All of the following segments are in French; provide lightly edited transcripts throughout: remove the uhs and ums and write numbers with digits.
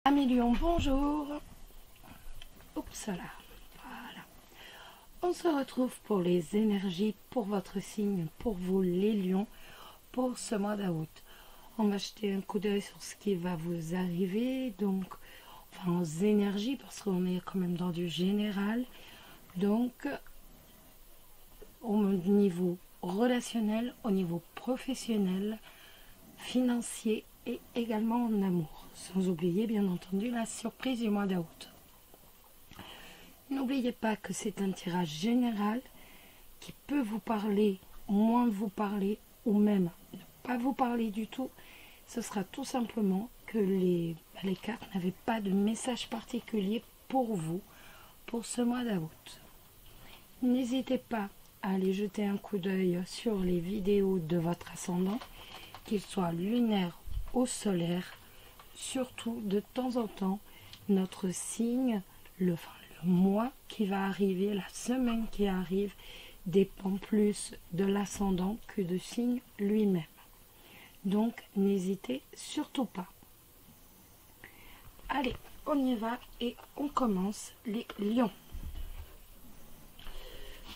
Amis Lions, bonjour. Oups là, voilà. On se retrouve pour les énergies, pour votre signe, pour vous les lions, pour ce mois d'août. On va jeter un coup d'œil sur ce qui va vous arriver, donc enfin aux énergies, parce qu'on est quand même dans du général. Donc, au niveau relationnel, au niveau professionnel, financier et également en amour. Sans oublier bien entendu la surprise du mois d'août. N'oubliez pas que c'est un tirage général qui peut vous parler, moins vous parler ou même ne pas vous parler du tout. Ce sera tout simplement que les cartes n'avaient pas de message particulier pour vous pour ce mois d'août. N'hésitez pas à aller jeter un coup d'œil sur les vidéos de votre ascendant, qu'il soit lunaire ou solaire. Surtout de temps en temps, notre signe, le mois qui va arriver, la semaine qui arrive, dépend plus de l'ascendant que du signe lui-même. Donc, n'hésitez surtout pas. Allez, on y va et on commence les lions.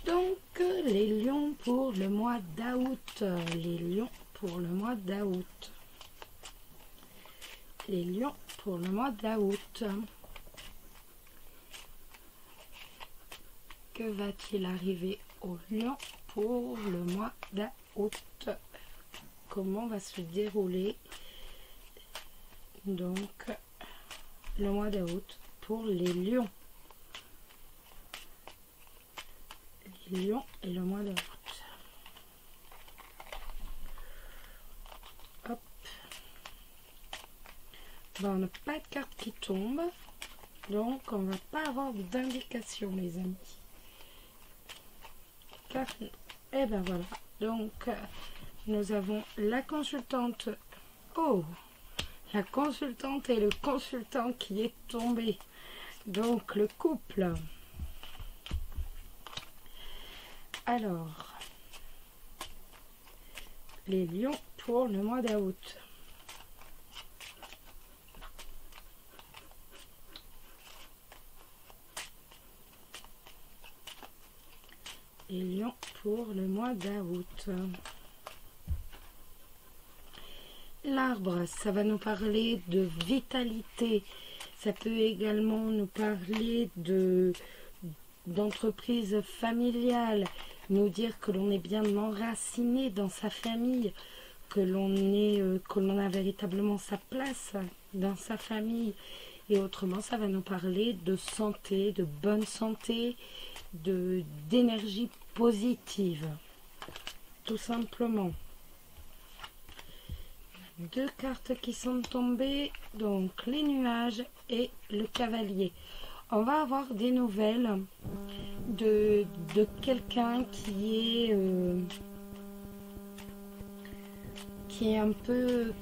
Donc, les lions pour le mois d'août. Les lions pour le mois d'août. Les lions pour le mois d'août. Que va-t-il arriver aux lions pour le mois d'août? Comment va se dérouler donc le mois d'août pour les lions? Les lions et le mois d'août. Hop. Ben, on n'a pas de carte qui tombe, donc on ne va pas avoir d'indication, les amis. Et ben voilà, donc nous avons la consultante, la consultante et le consultant qui est tombé, donc le couple. Alors, les lions pour le mois d'août. Les lions pour le mois d'août. L'arbre, ça va nous parler de vitalité. Ça peut également nous parler d'entreprise familiale, nous dire que l'on est bien enraciné dans sa famille, que l'on a véritablement sa place dans sa famille. Et autrement, ça va nous parler de santé, de bonne santé, d'énergie positive, tout simplement. Deux cartes qui sont tombées, donc les nuages et le cavalier. On va avoir des nouvelles de quelqu'un qui est un peu,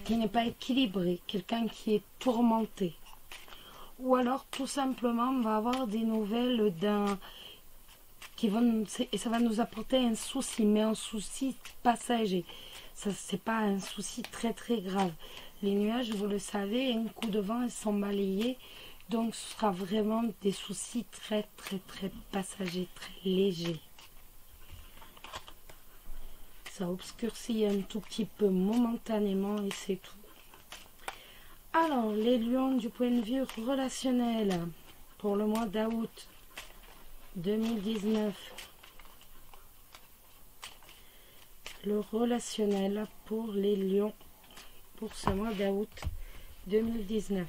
qui n'est pas équilibré, quelqu'un qui est tourmenté. Ou alors tout simplement on va avoir des nouvelles et ça va nous apporter un souci, mais un souci passager. Ça, c'est pas un souci très très grave. Les nuages, vous le savez, un coup de vent, ils sont balayés. Donc ce sera vraiment des soucis très très très passagers, très légers. Ça obscurcit un tout petit peu momentanément et c'est tout. Alors, les lions du point de vue relationnel pour le mois d'août 2019. Le relationnel pour les lions pour ce mois d'août 2019.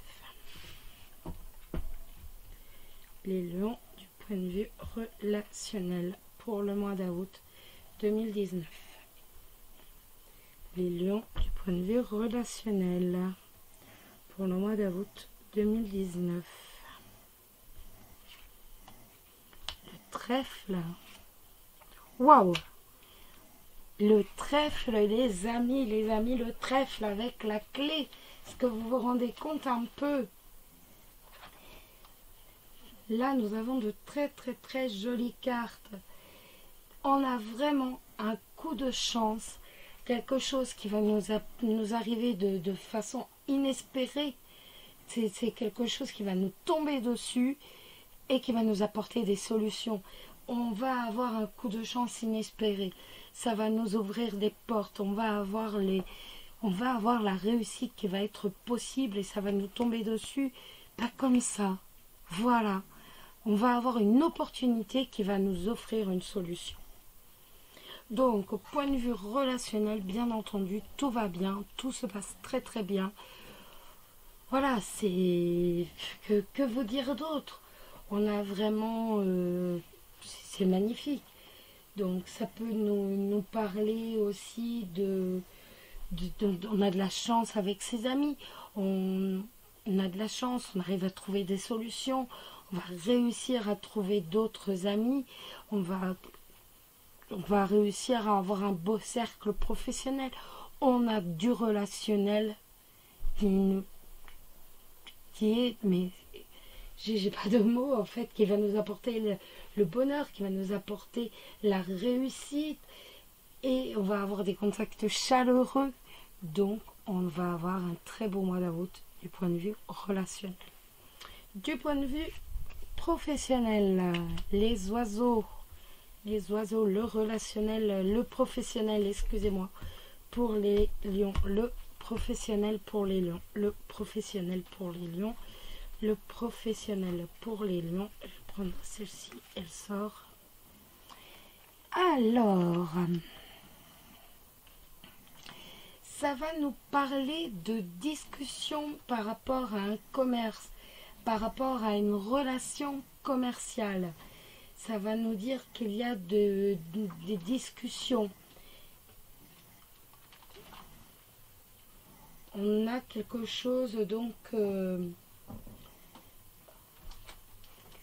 Les lions du point de vue relationnel pour le mois d'août 2019. Les lions du point de vue relationnel pour le mois d'août 2019. Le trèfle. Waouh! Le trèfle, les amis, le trèfle avec la clé. Est-ce que vous vous rendez compte un peu? Là, nous avons de très très très jolies cartes. On a vraiment un coup de chance. Quelque chose qui va nous arriver de façon inespérée. C'est quelque chose qui va nous tomber dessus et qui va nous apporter des solutions. On va avoir un coup de chance inespéré. Ça va nous ouvrir des portes. On va avoir la réussite qui va être possible et ça va nous tomber dessus, pas comme ça. Voilà. On va avoir une opportunité qui va nous offrir une solution. Donc, au point de vue relationnel, bien entendu, tout va bien, tout se passe très très bien. Voilà, c'est... Que vous dire d'autre? On a vraiment... c'est magnifique. Donc, ça peut nous parler aussi on a de la chance avec ses amis. On a de la chance, on arrive à trouver des solutions. On va réussir à trouver d'autres amis. On va réussir à avoir un beau cercle professionnel. On a du relationnel qui est, mais j'ai pas de mots en fait, qui va nous apporter le bonheur, qui va nous apporter la réussite, et on va avoir des contacts chaleureux, donc on va avoir un très beau mois d'août du point de vue relationnel. Du point de vue professionnel, les oiseaux, le relationnel, le professionnel, excusez-moi, pour les lions, le professionnel pour les lions, le professionnel pour les lions, le professionnel pour les lions. Je vais prendre celle-ci, elle sort. Alors, ça va nous parler de discussion par rapport à un commerce, par rapport à une relation commerciale. Ça va nous dire qu'il y a des discussions. On a quelque chose, donc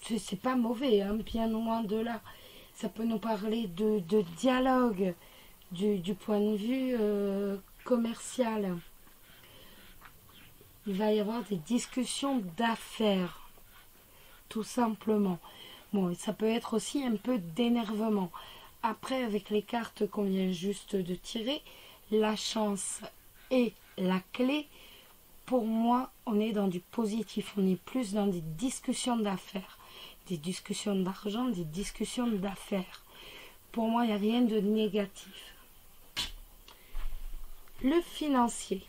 c'est pas mauvais, hein, bien loin de là. Ça peut nous parler de dialogue du point de vue commercial. Il va y avoir des discussions d'affaires, tout simplement. Bon, ça peut être aussi un peu d'énervement. Après, avec les cartes qu'on vient juste de tirer, la chance et la clé, pour moi, on est dans du positif. On est plus dans des discussions d'affaires, des discussions d'argent, des discussions d'affaires. Pour moi, il n'y a rien de négatif. Le financier.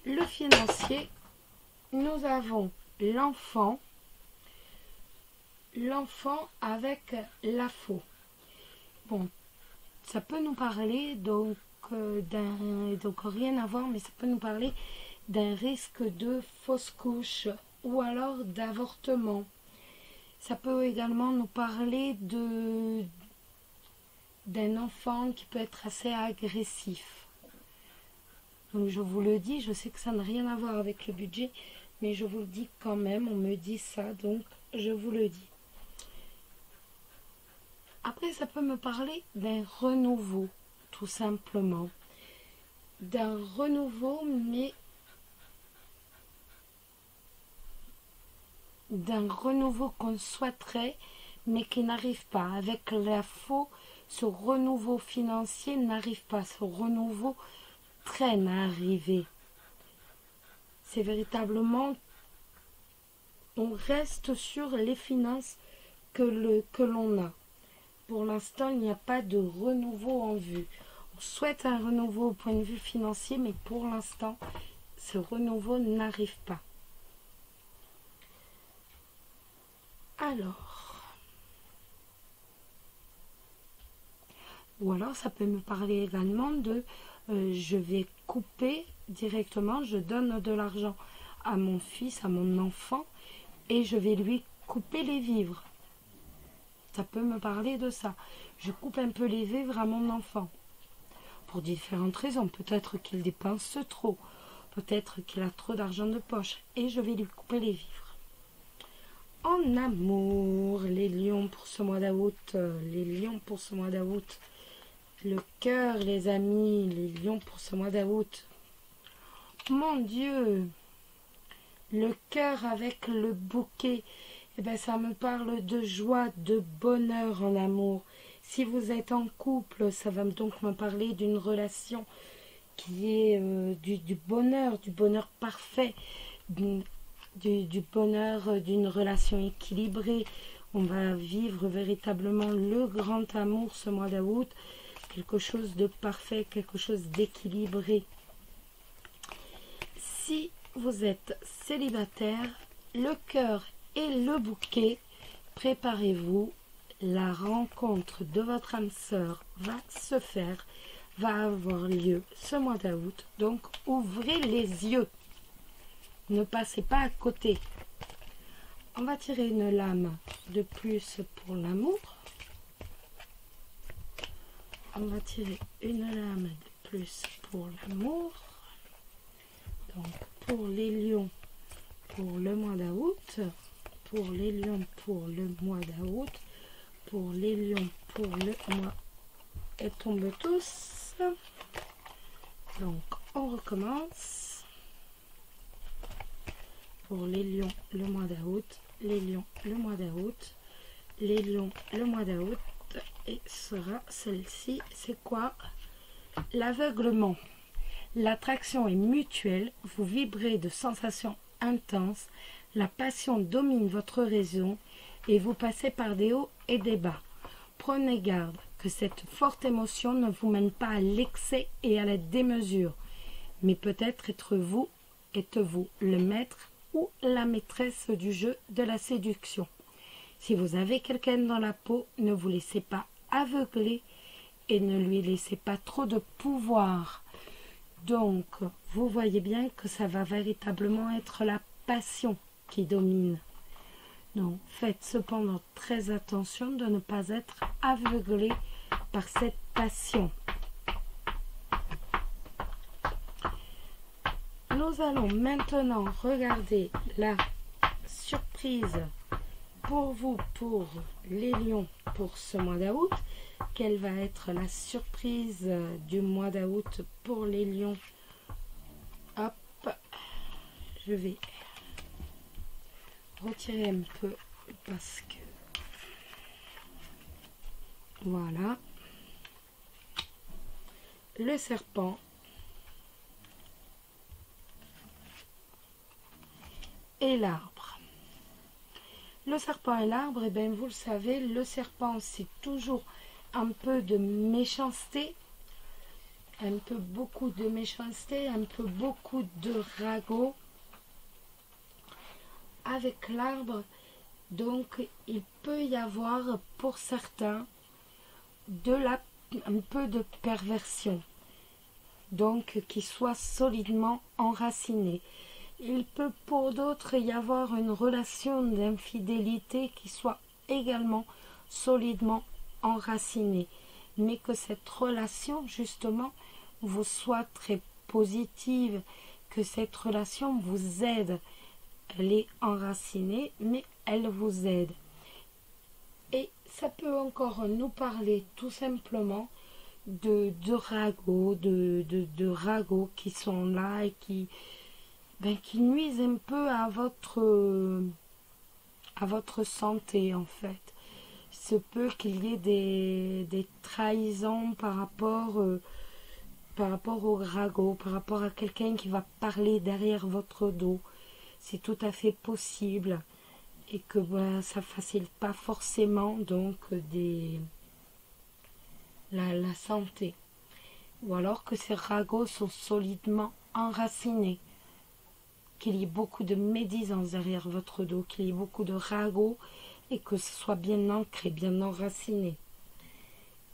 Le financier, nous avons l'enfant avec la faux. Bon, ça peut nous parler donc donc rien à voir, mais ça peut nous parler d'un risque de fausse couche ou alors d'avortement. Ça peut également nous parler d'un enfant qui peut être assez agressif. Donc je vous le dis, je sais que ça n'a rien à voir avec le budget, mais je vous le dis quand même, on me dit ça, donc je vous le dis. Après, ça peut me parler d'un renouveau, tout simplement. D'un renouveau, mais d'un renouveau qu'on souhaiterait, mais qui n'arrive pas. Avec la faux, ce renouveau financier n'arrive pas, ce renouveau traîne à arriver. C'est véritablement, on reste sur les finances que l'on a. Pour l'instant, il n'y a pas de renouveau en vue. On souhaite un renouveau au point de vue financier, mais pour l'instant, ce renouveau n'arrive pas. Alors, ou alors ça peut me parler également de je vais couper directement, je donne de l'argent à mon fils, à mon enfant, et je vais lui couper les vivres. Ça peut me parler de ça. Je coupe un peu les vivres à mon enfant. Pour différentes raisons. Peut-être qu'il dépense trop. Peut-être qu'il a trop d'argent de poche. Et je vais lui couper les vivres. En amour, les lions pour ce mois d'août. Les lions pour ce mois d'août. Le cœur, les amis. Les lions pour ce mois d'août. Mon Dieu. Le cœur avec le bouquet. Eh bien, ça me parle de joie, de bonheur en amour. Si vous êtes en couple, ça va donc me parler d'une relation qui est du bonheur parfait, du bonheur d'une relation équilibrée. On va vivre véritablement le grand amour ce mois d'août, quelque chose de parfait, quelque chose d'équilibré. Si vous êtes célibataire, le cœur et le bouquet, préparez-vous, la rencontre de votre âme sœur va se faire, va avoir lieu ce mois d'août, donc ouvrez les yeux, ne passez pas à côté. On va tirer une lame de plus pour l'amour. On va tirer une lame de plus pour l'amour. Donc pour les lions, pour le mois d'août. Pour les lions, pour le mois d'août. Pour les lions, pour le mois. Et tombent tous. Donc on recommence. Pour les lions, le mois d'août. Les lions, le mois d'août. Les lions, le mois d'août. Et sera celle-ci, c'est quoi? L'aveuglement. L'attraction est mutuelle, vous vibrez de sensations intenses, la passion domine votre raison et vous passez par des hauts et des bas. Prenez garde que cette forte émotion ne vous mène pas à l'excès et à la démesure, mais peut-être êtes-vous le maître ou la maîtresse du jeu de la séduction. Si vous avez quelqu'un dans la peau, ne vous laissez pas aveugler et ne lui laissez pas trop de pouvoir. Donc, vous voyez bien que ça va véritablement être la passion qui domine. Donc, faites cependant très attention de ne pas être aveuglé par cette passion. Nous allons maintenant regarder la surprise pour vous, pour les lions, pour ce mois d'août. Quelle va être la surprise du mois d'août pour les lions? Hop, je vais retirer un peu parce que voilà. Le serpent et l'arbre. Le serpent et l'arbre, et bien vous le savez, le serpent c'est toujours un peu de méchanceté, un peu beaucoup de méchanceté, un peu beaucoup de ragot. Avec l'arbre, donc il peut y avoir pour certains un peu de perversion, donc qui soit solidement enracinée. Il peut pour d'autres y avoir une relation d'infidélité qui soit également solidement enracinée, mais que cette relation justement vous soit très positive, que cette relation vous aide. Elle est enracinée, mais elle vous aide. Et ça peut encore nous parler tout simplement de ragots, de ragots qui sont là et qui nuisent un peu à votre santé en fait. Il se peut qu'il y ait des trahisons par rapport au ragot, par rapport à quelqu'un qui va parler derrière votre dos. C'est tout à fait possible et que ça ne facilite pas forcément donc la santé. Ou alors que ces ragots sont solidement enracinés, qu'il y ait beaucoup de médisance derrière votre dos, qu'il y ait beaucoup de ragots et que ce soit bien ancré, bien enraciné.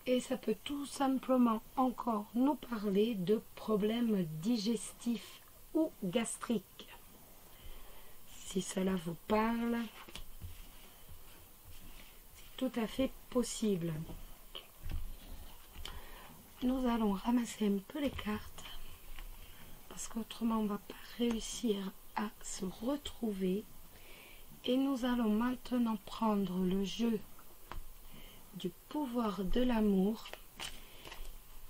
Et ça peut tout simplement encore nous parler de problèmes digestifs ou gastriques. Si cela vous parle, c'est tout à fait possible. Nous allons ramasser un peu les cartes parce qu'autrement on ne va pas réussir à se retrouver. Et nous allons maintenant prendre le jeu du pouvoir de l'amour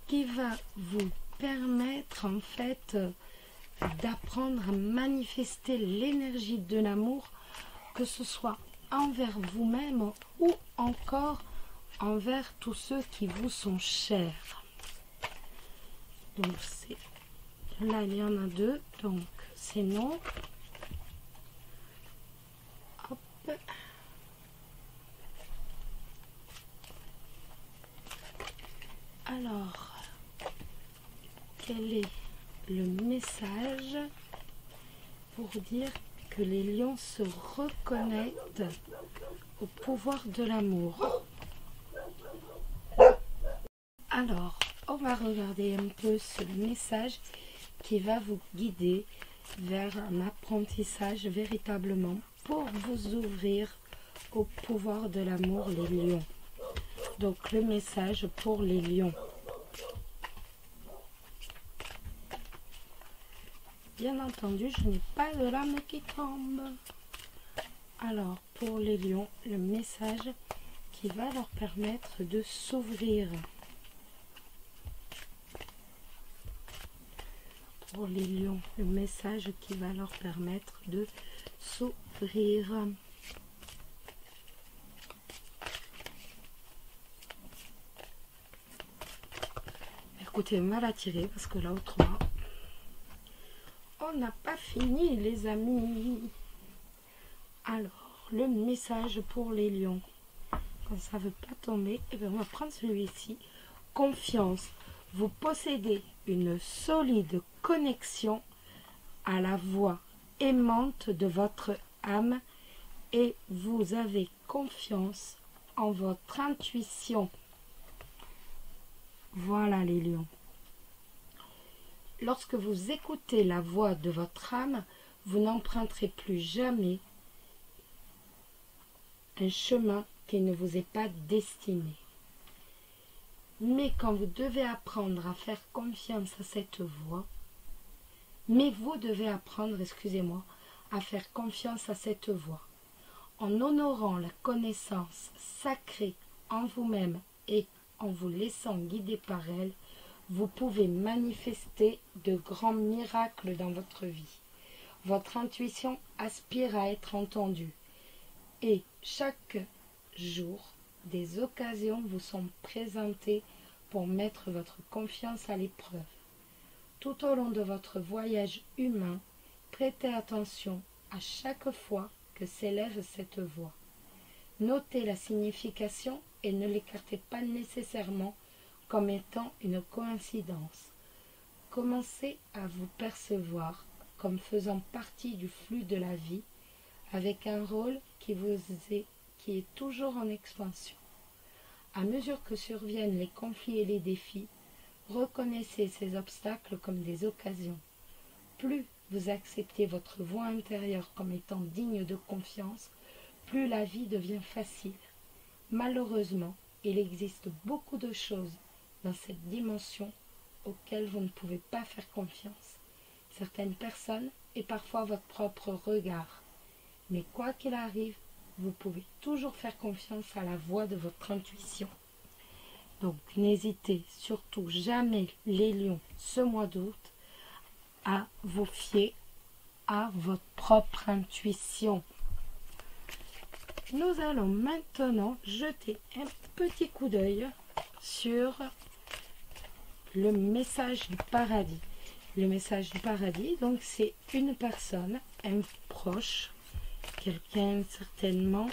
qui va vous permettre en fait d'apprendre à manifester l'énergie de l'amour, que ce soit envers vous-même ou encore envers tous ceux qui vous sont chers. Donc c'est là il y en a deux, donc c'est non. Hop. Alors, quel est le message pour dire que les lions se reconnectent au pouvoir de l'amour? Alors, on va regarder un peu ce message qui va vous guider vers un apprentissage véritablement pour vous ouvrir au pouvoir de l'amour, les lions. Donc, le message pour les lions. Bien entendu, je n'ai pas de lame qui tombe. Alors, pour les lions, le message qui va leur permettre de s'ouvrir. Pour les lions, le message qui va leur permettre de s'ouvrir. Écoutez, mal à tirer parce que là, autrement, on n'a pas fini, les amis. Alors, le message pour les lions. Quand ça ne veut pas tomber, eh bien, on va prendre celui-ci. Confiance. Vous possédez une solide connexion à la voix aimante de votre âme et vous avez confiance en votre intuition. Voilà les lions. Lorsque vous écoutez la voix de votre âme, vous n'emprunterez plus jamais un chemin qui ne vous est pas destiné. Mais quand vous devez apprendre à faire confiance à cette voix, à faire confiance à cette voix, en honorant la connaissance sacrée en vous-même et en vous laissant guider par elle, vous pouvez manifester de grands miracles dans votre vie. Votre intuition aspire à être entendue et chaque jour, des occasions vous sont présentées pour mettre votre confiance à l'épreuve. Tout au long de votre voyage humain, prêtez attention à chaque fois que s'élève cette voix. Notez la signification et ne l'écartez pas nécessairement comme étant une coïncidence. Commencez à vous percevoir comme faisant partie du flux de la vie, avec un rôle qui est toujours en expansion. À mesure que surviennent les conflits et les défis, reconnaissez ces obstacles comme des occasions. Plus vous acceptez votre voix intérieure comme étant digne de confiance, plus la vie devient facile. Malheureusement, il existe beaucoup de choses dans cette dimension auxquelles vous ne pouvez pas faire confiance. Certaines personnes et parfois votre propre regard. Mais quoi qu'il arrive, vous pouvez toujours faire confiance à la voix de votre intuition. Donc n'hésitez surtout jamais, les lions, ce mois d'août, à vous fier à votre propre intuition. Nous allons maintenant jeter un petit coup d'œil sur le message du paradis. Le message du paradis, donc c'est une personne, un proche, quelqu'un certainement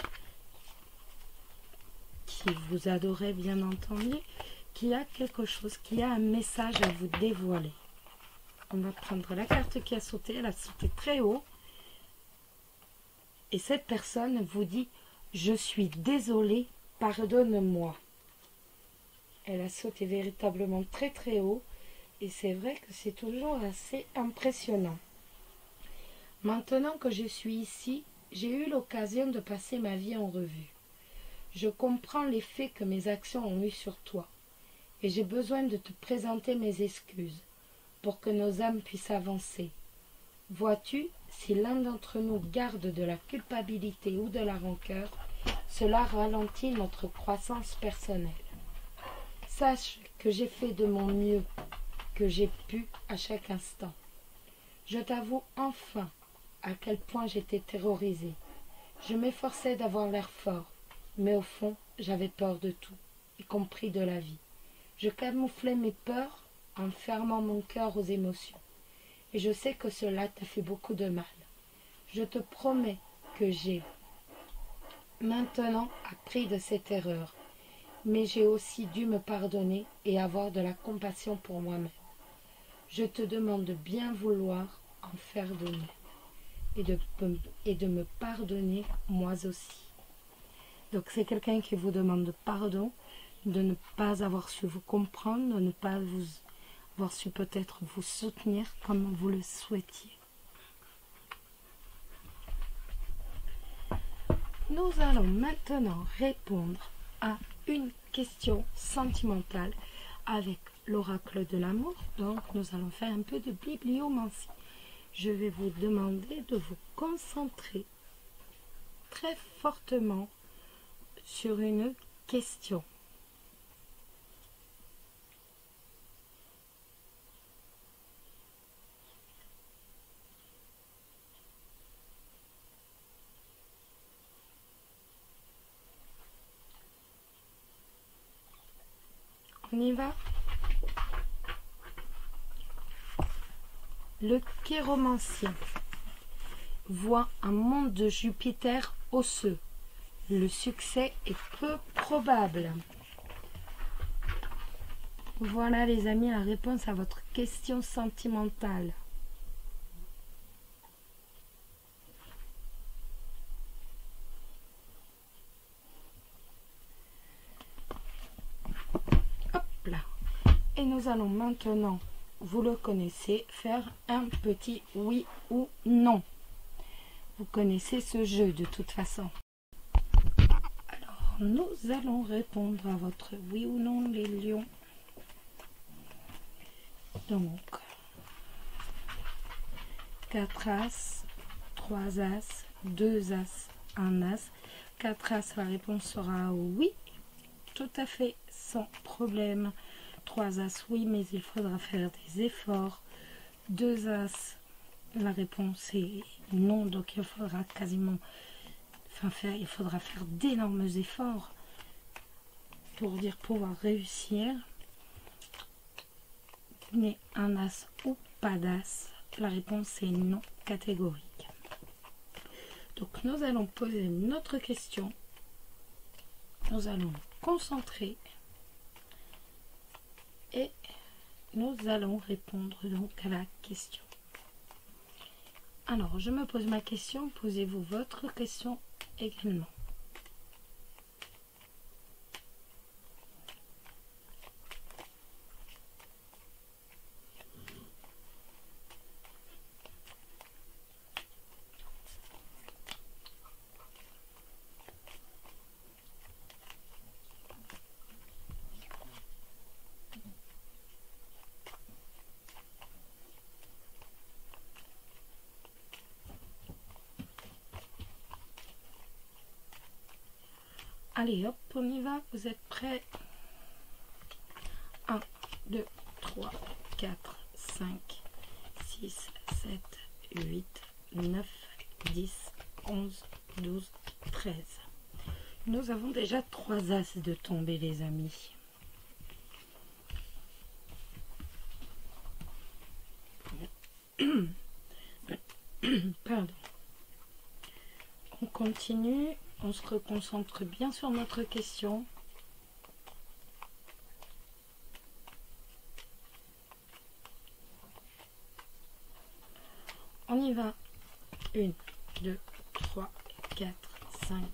qui vous adorait bien entendu, qui a quelque chose, qui a un message à vous dévoiler. On va prendre la carte qui a sauté, elle a sauté très haut. Et cette personne vous dit « Je suis désolée, pardonne-moi ». Elle a sauté véritablement très très haut et c'est vrai que c'est toujours assez impressionnant. Maintenant que je suis ici, j'ai eu l'occasion de passer ma vie en revue. Je comprends l'effet que mes actions ont eu sur toi et j'ai besoin de te présenter mes excuses pour que nos âmes puissent avancer. Vois-tu, si l'un d'entre nous garde de la culpabilité ou de la rancœur, cela ralentit notre croissance personnelle. Sache que j'ai fait de mon mieux, que j'ai pu à chaque instant. Je t'avoue enfin à quel point j'étais terrorisée. Je m'efforçais d'avoir l'air fort, mais au fond, j'avais peur de tout. y compris de la vie. Je camouflais mes peurs en fermant mon cœur aux émotions. Et je sais que cela t'a fait beaucoup de mal. Je te promets que j'ai maintenant appris de cette erreur. Mais j'ai aussi dû me pardonner et avoir de la compassion pour moi-même. Je te demande de bien vouloir en faire de même et de me pardonner moi aussi. Donc c'est quelqu'un qui vous demande pardon, de ne pas avoir su vous comprendre, de ne pas avoir su peut-être vous soutenir comme vous le souhaitiez. Nous allons maintenant répondre à une question sentimentale avec l'oracle de l'amour. Donc nous allons faire un peu de bibliomancie. Je vais vous demander de vous concentrer très fortement sur une question. On y va? Le chiromancien voit un monde de Jupiter osseux. Le succès est peu probable. Voilà les amis la réponse à votre question sentimentale. Hop là. Et nous allons maintenant, vous le connaissez, faire un petit oui ou non. Vous connaissez ce jeu de toute façon. Alors, nous allons répondre à votre oui ou non, les lions. Donc, 4 As, 3 As, 2 As, 1 As. 4 As, la réponse sera oui, tout à fait, sans problème. 3 As, oui, mais il faudra faire des efforts. 2 As, la réponse est non, donc il faudra il faudra faire d'énormes efforts pour pouvoir réussir. Mais un As ou pas d'As, la réponse est non catégorique. Donc nous allons poser notre question. Nous allons nous concentrer et nous allons répondre donc à la question. Alors, je me pose ma question, posez-vous votre question également. Allez, hop, on y va. Vous êtes prêts? 1, 2, 3, 4, 5, 6, 7, 8, 9, 10, 11, 12, 13. Nous avons déjà 3 As de tombée, les amis. Pardon. On continue. On se reconcentre bien sur notre question. On y va. 1, 2, 3, 4, 5,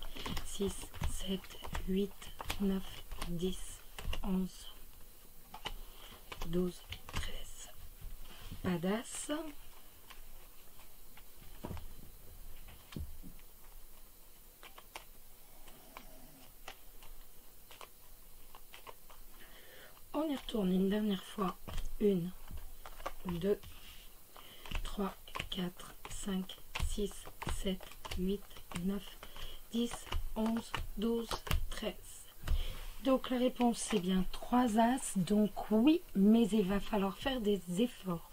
6, 7, 8, 9, 10, 11, 12, 13. Pas d'As. On y retourne une dernière fois. 1, 2, 3, 4, 5, 6, 7, 8, 9, 10, 11, 12, 13. Donc la réponse c'est bien 3 As. Donc oui, mais il va falloir faire des efforts.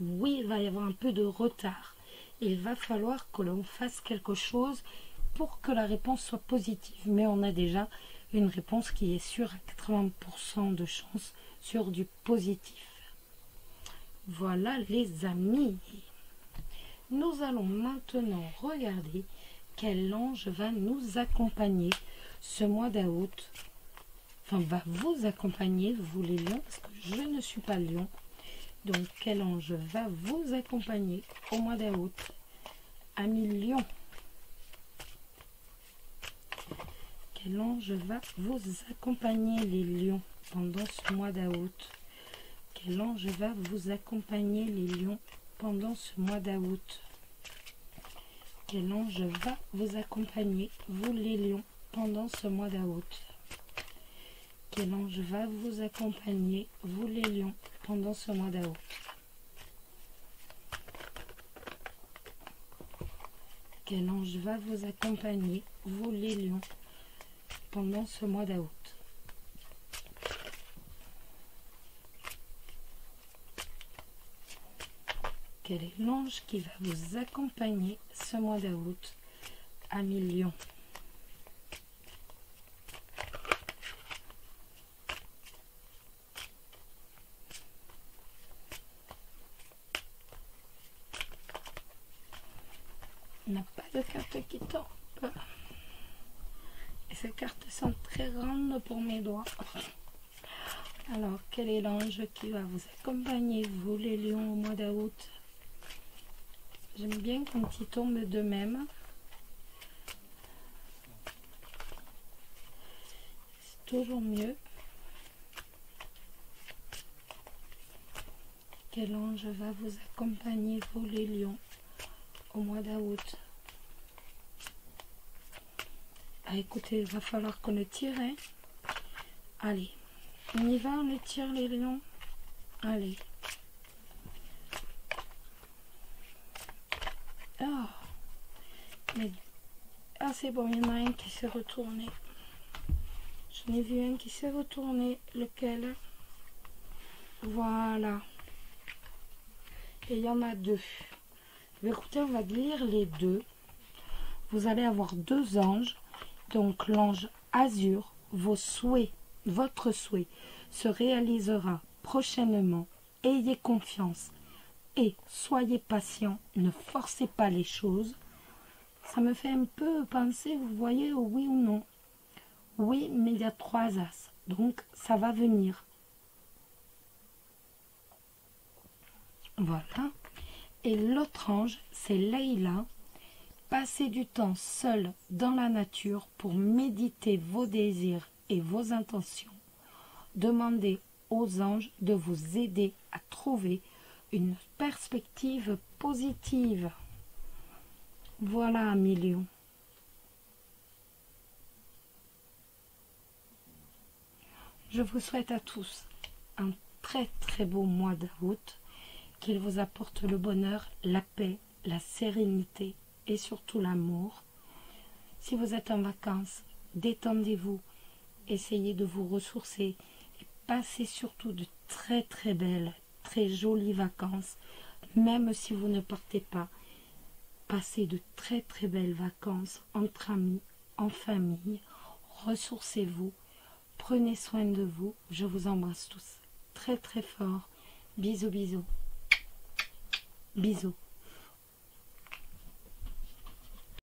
Oui, il va y avoir un peu de retard. Il va falloir que l'on fasse quelque chose pour que la réponse soit positive. Mais on a déjà une réponse qui est sûre à 80% de chance sur du positif. Voilà les amis. Nous allons maintenant regarder quel ange va nous accompagner ce mois d'août. Enfin, va vous accompagner, vous les lions, parce que je ne suis pas lion. Donc, quel ange va vous accompagner au mois d'août? Amis lions. Quel ange va vous accompagner les lions pendant ce mois d'août? Quel ange va vous accompagner les lions pendant ce mois d'août? Quel ange va vous accompagner, vous les lions, pendant ce mois d'août? Quel ange va vous accompagner, vous les lions, pendant ce mois d'août? Quel ange va vous accompagner, vous les lions, pendant ce mois d'août? Quel est l'ange qui va vous accompagner ce mois d'août, amis lions? On n'a pas de carte qui tombe. Et ces cartes sont très grandes pour mes doigts. Alors, quel est l'ange qui va vous accompagner, vous les lions, au mois d'août? J'aime bien quand ils tombent d'eux-mêmes. C'est toujours mieux. Quel ange va vous accompagner, vous les lions, au mois d'août? Ah, écoutez, il va falloir qu'on le tire, hein? Allez, on y va, on le tire les lions. Allez. Oh, mais... ah, c'est bon, il y en a un qui s'est retourné. J'en ai vu un qui s'est retourné. Lequel? Voilà. Et il y en a deux. Mais écoutez, on va lire les deux. Vous allez avoir deux anges. Donc l'ange azur, vos souhaits, votre souhait se réalisera prochainement. Ayez confiance et soyez patient. Ne forcez pas les choses. Ça me fait un peu penser, vous voyez, au oui ou non. Oui, mais il y a trois as. Donc ça va venir. Voilà. Et l'autre ange, c'est Leïla. Passez du temps seul dans la nature pour méditer vos désirs et vos intentions. Demandez aux anges de vous aider à trouver une perspective positive. Voilà, amis lions. Je vous souhaite à tous un très très beau mois d'août, qu'il vous apporte le bonheur, la paix, la sérénité et surtout l'amour. Si vous êtes en vacances, détendez-vous, essayez de vous ressourcer et passez surtout de très très belles, très jolies vacances. Même si vous ne partez pas, passez de très très belles vacances entre amis, en famille. Ressourcez-vous, prenez soin de vous. Je vous embrasse tous très très fort. Bisous bisous. Bisous.